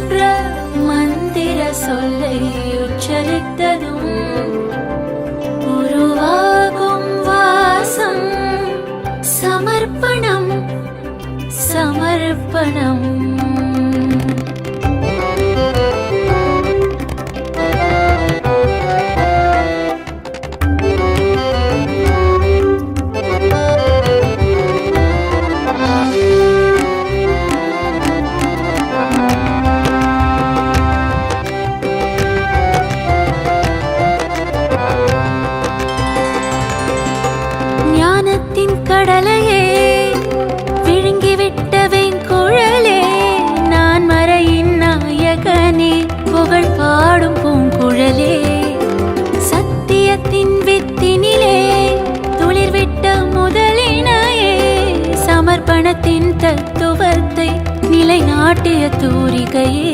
என்ற மந்திர சொல்லை உச்சரித்ததும் உருவாகும் வாசம் சமர்ப்பணம் சமர்ப்பணம். ஞானத்தின் கடலையே விழுங்கிவிட்ட வெண்குழலே, நான் மறையின் நாயகனே புகழ் பாடும் பூங்குழலே. சத்தியத்தின் வித்தினிலே துளிர்விட்ட முதலினையே, சமர்ப்பணத்தின் தத்துவத்தை நிலைநாட்டிய தூரிகையே.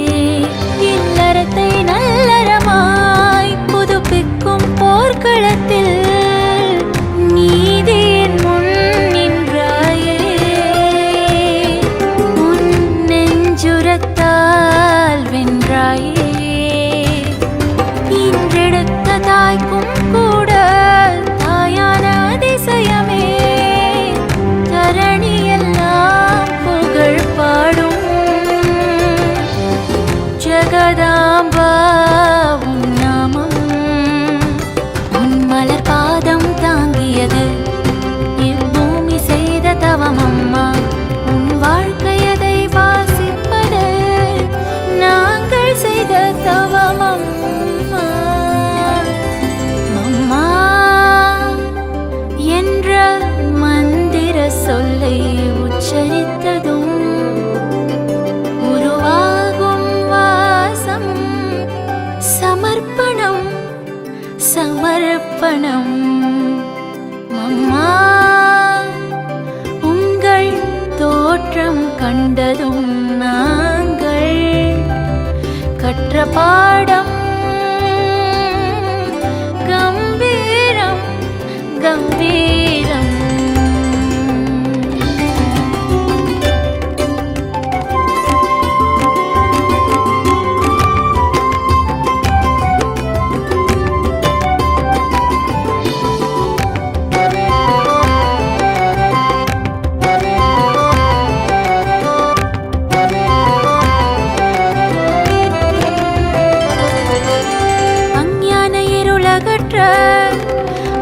இல்லறத்தை நல்லறமாய் புதுப்பிக்கும் போர்க்களத்தில் நீதியின் முன் நின்றாயே. உன் நெஞ்சுரத்தால் வென்றாயே. இன்றெடுத்த தாய்க்கும் கூட தாயான அதிசயமே, தரணியெல்லாம் புகழ் பாடும் ஜெகதாம்பா உன் நாமம். உன் மலர் பாதம் தாங்கியது இப்பூமி செய்த தவம் அம்மா. உன் வாழ்க்கையதை வாசிப்பது நாங்கள் செய்த தவம் அம்மா. அம்மா என்ற மந்திர சொல்லை உச்சரித்ததும் உருவாகும் வாசம் சமர்ப்பணம் சமர்ப்பணம். அம்மா உங்கள் தோற்றம் கண்டதும் நாங்கள் கற்ற பாடம் கம்பீரம் கம்பீரம்.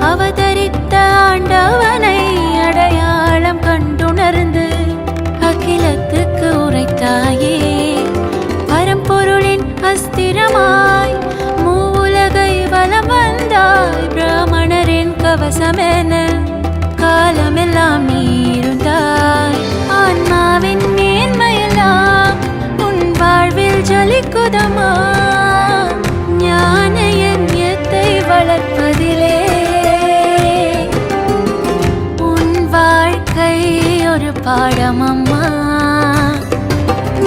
அவதரித்த ஆண்டவனை அடையாளம் கண்டுணர்ந்து அகிலத்துக்கு உரைத்தாயே. பரம்பொருளின் அஸ்திரமாய் மூவுலகை வலம் வந்தாய். பிராமணரின் கவசமென காலமெல்லாம் நீருந்தாய். ஆன்மாவின் மேன்மையெல்லாம் உன் வாழ்வில் ஜொலிக்குதமா. ஞான யஞத்தை வளர்ப்பதிலே உன் வாழ்க்கை ஒரு பாடம் அம்மா.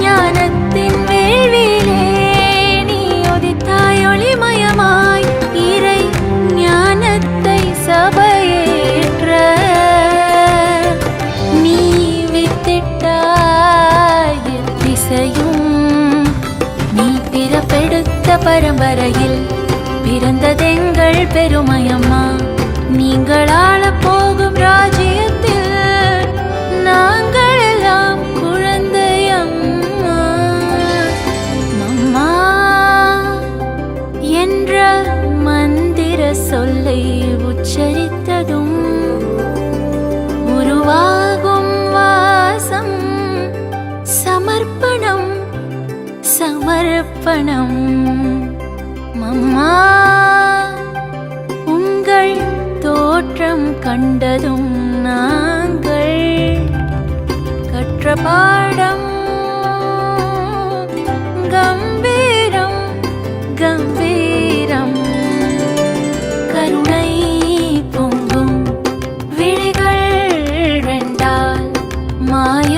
ஞானத்தின் வேள்வியிலே நீ உதித்தாய் ஒளிமயமாய். இறை ஞானத்தை சபையேற்ற நீ வித்திட்டாய் திசையும். நீ பிறப்பெடுத்த பரம்பரையில் பிறந்ததெங்கள் பெருமையம்மா. நீங்கள் ஆளப் போகும் ராஜ்யத்தில் நாங்கள் எல்லாம் குழந்தையம்மா. அம்மா என்ற மந்திர சொல்லை உச்சரித்ததும் உருவாகும் வாசம் சமர்ப்பணம் சமர்ப்பணம். அம்மா உங்கள் தோற்றம் கண்டதும் நாங்கள் கற்ற பாடம் கம்பீரம் கம்பீரம். கருணை பொங்கும் விழிகள் ரெண்டால் மாய